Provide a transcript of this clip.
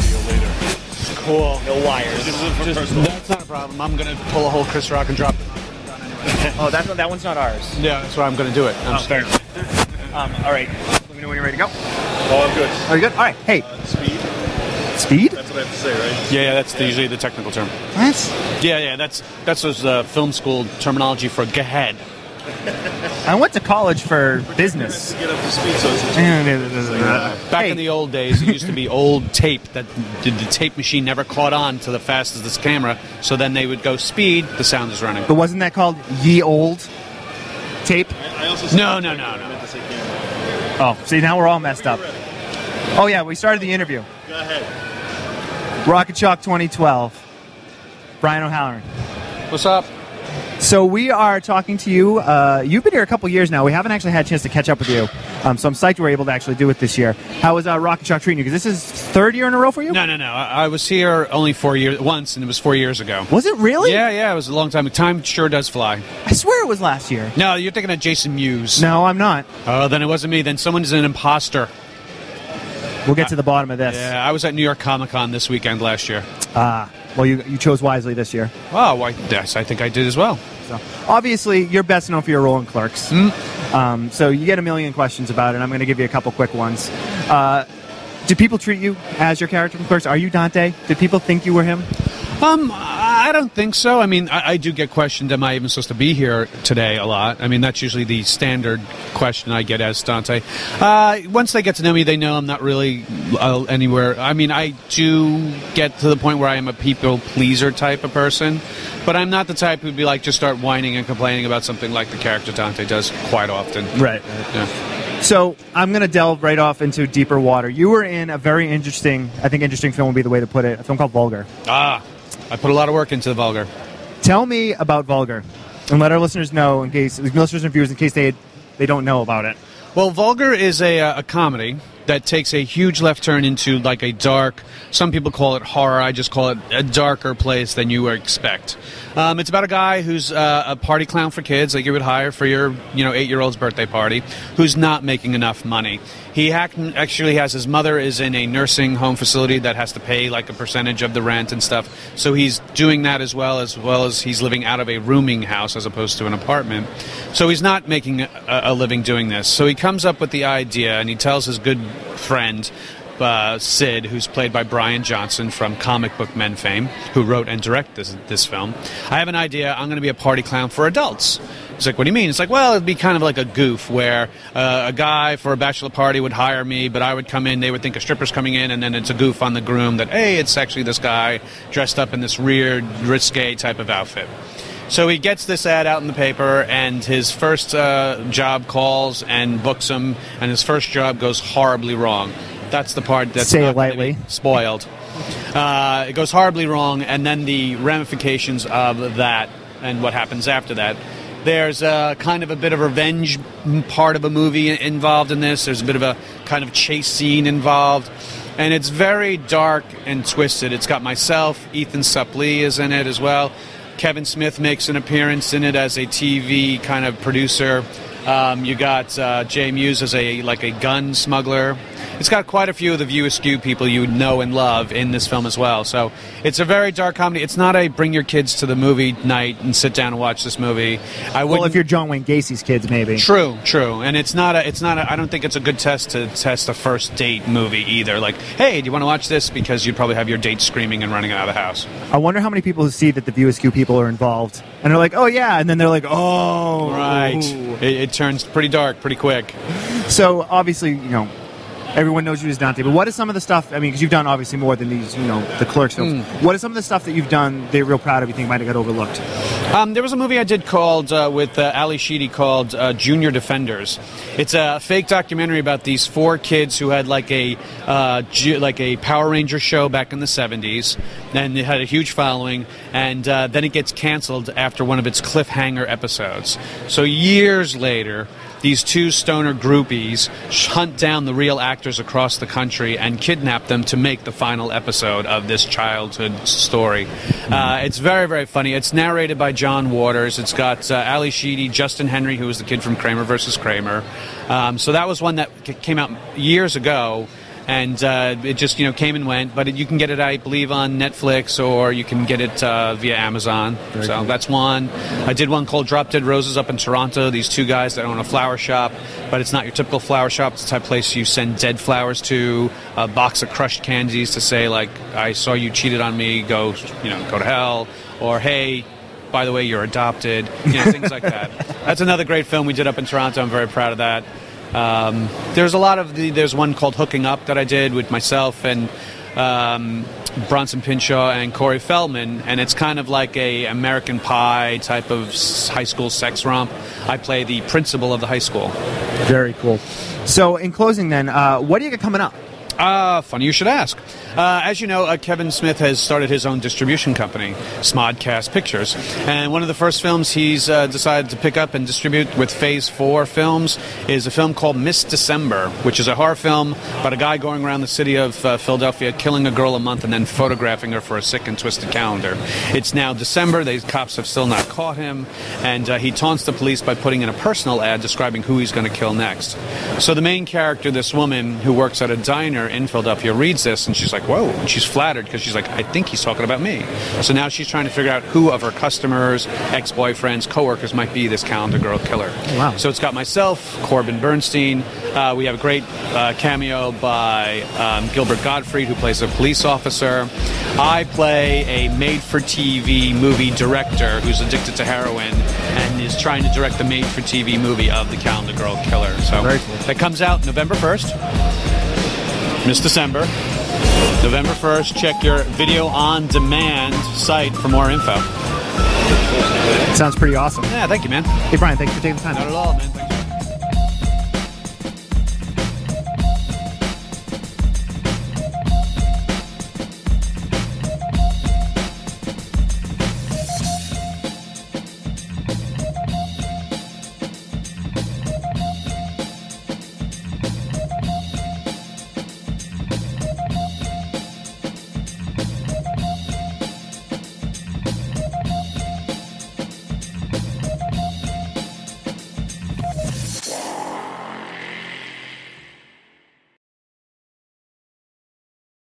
to you later. Cool. No wires. That's not a problem. I'm going to pull a whole Chris Rock and drop it down anyway. Oh, that one's not ours. Yeah, that's why I'm going to do it. I'm Okay. All right. Let me know when you're ready to go. Oh, I'm good. Are you good? All right. Hey. Speed? Speed? That's what I have to say, right? Yeah, that's usually the technical term. What? Yeah, that's film school terminology for go ahead. I went to college for business. Get up to speed, so it's Back in the old days, it used to be old tape that the tape machine never caught on to the fast as this camera, so then they would go speed, the sound is running. But wasn't that called ye old tape? I also no. Oh, see, now we're all messed up. Oh, yeah, we started the interview. Go ahead. Rocket Chalk 2012. Brian O'Halloran. What's up? So we are talking to you. You've been here a couple years now. We haven't actually had a chance to catch up with you. So I'm psyched we were able to actually do it this year. How was Rocket Chalk treating you? Because this is third year in a row for you? No. I was here only 4 years, once, and it was 4 years ago. Was it really? Yeah, it was a long time. Time sure does fly. I swear it was last year. No, you're thinking of Jason Mewes. No, I'm not. Oh, then it wasn't me. Then someone's an imposter. We'll get to the bottom of this. Yeah, I was at New York Comic Con this weekend last year. Well, you chose wisely this year. Oh, yes, I think I did as well. So, obviously, you're best known for your role in Clerks. So you get a million questions about it. I'm going to give you a couple quick ones. Do people treat you as your character from Clerks? Are you Dante? Did people think you were him? I don't think so. I mean, I do get questioned, am I even supposed to be here today a lot? I mean, that's usually the standard question I get as Dante. Once they get to know me, they know I'm not really anywhere. I mean, I do get to the point where I am a people pleaser type of person, but I'm not the type who'd be like, just start whining and complaining about something like the character Dante does quite often. Right. Yeah. So I'm going to delve right off into deeper water. You were in a very interesting film would be the way to put it, a film called Vulgar. I put a lot of work into the Vulgar. Tell me about Vulgar, and let our listeners know, in case listeners and viewers, in case they don't know about it. Well, Vulgar is a comedy that takes a huge left turn into like a dark, some people call it horror, I just call it a darker place than you would expect. It's about a guy who's a party clown for kids, like you would hire for your 8-year-old's birthday party, who's not making enough money. He actually has his mother is in a nursing home facility that has to pay like a percentage of the rent and stuff, so he's doing that as well as he's living out of a rooming house as opposed to an apartment. So he's not making a living doing this. So he comes up with the idea, and he tells his good friend Sid, who's played by Brian Johnson from Comic Book Men fame, who wrote and directed this film. I have an idea. I'm going to be a party clown for adults. He's like, what do you mean? It's like, well, it'd be kind of like a goof where a guy for a bachelor party would hire me, but I would come in, they would think a stripper's coming in, and then it's a goof on the groom that, hey, it's actually this guy dressed up in this weird, risque type of outfit. So he gets this ad out in the paper, and his first job calls and books him, and his first job goes horribly wrong. That's the part that's Say it not lightly. Spoiled. It goes horribly wrong, and then the ramifications of that and what happens after that. There's kind of a bit of revenge part of a movie involved in this. There's a bit of a kind of chase scene involved. And it's very dark and twisted. It's got myself, Ethan Suplee is in it as well. Kevin Smith makes an appearance in it as a TV kind of producer. You got Jay Mewes as a gun smuggler. It's got quite a few of the View Askew people you know and love in this film as well. So it's a very dark comedy. It's not a bring your kids to the movie night and sit down and watch this movie. Well, if you're John Wayne Gacy's kids, maybe. True. And it's not a I don't think it's a good test to test a first date movie either. Like, hey, do you want to watch this? Because you'd probably have your date screaming and running out of the house. I wonder how many people who see that the View Askew people are involved, and they're like, oh yeah, and then they're like, oh. Right. It turns pretty dark pretty quick. So obviously, everyone knows you as Dante, but what is some of the stuff, I mean, because you've done obviously more than these, the Clerks films. What is some of the stuff that you've done that you're real proud of you think might have got overlooked? There was a movie I did called, with Ali Sheedy called Junior Defenders. It's a fake documentary about these 4 kids who had like a Power Ranger show back in the 70s, and it had a huge following, and then it gets canceled after one of its cliffhanger episodes. So years later, these 2 stoner groupies hunt down the real actors across the country and kidnap them to make the final episode of this childhood story. It's very, very funny. It's narrated by John Waters. It's got Ali Sheedy, Justin Henry, who was the kid from Kramer vs. Kramer. So that was one that came out years ago. and it just came and went. But you can get it, I believe, on Netflix, or you can get it via Amazon. Very so cool. that's one. I did one called Drop Dead Roses up in Toronto. These two guys that own a flower shop, but it's not your typical flower shop. It's the type of place you send dead flowers to, a box of crushed candies to say, like, I saw you cheated on me, go to hell, or hey, by the way, you're adopted, things like that. That's another great film we did up in Toronto. I'm very proud of that. There's a lot of there's one called Hooking Up that I did with myself and Bronson Pinchot and Corey Feldman, and it's kind of like a American Pie type of high school sex romp. I play the principal of the high school. Very cool. So in closing then, what do you got coming up? Funny you should ask. As you know, Kevin Smith has started his own distribution company, Smodcast Pictures. And one of the first films he's decided to pick up and distribute with Phase 4 Films is a film called Miss December, which is a horror film about a guy going around the city of Philadelphia, killing a girl a month and then photographing her for a sick and twisted calendar. It's now December. The cops have still not caught him. And he taunts the police by putting in a personal ad describing who he's going to kill next. So the main character, this woman who works at a diner in Philadelphia, reads this and she's like, whoa, and she's flattered because she's like, I think he's talking about me. So now she's trying to figure out who of her customers, ex-boyfriends, coworkers might be this calendar girl killer. Wow. So it's got myself, Corbin Bernstein. We have a great cameo by Gilbert Gottfried, who plays a police officer. I play a made-for-TV movie director who's addicted to heroin and is trying to direct the made-for-TV movie of the calendar girl killer. So Very cool. that comes out November 1st. Miss December, November 1st. Check your video on demand site for more info. Sounds pretty awesome. Yeah, thank you, man. Hey, Brian, thanks for taking the time. Not at all, man. Thanks.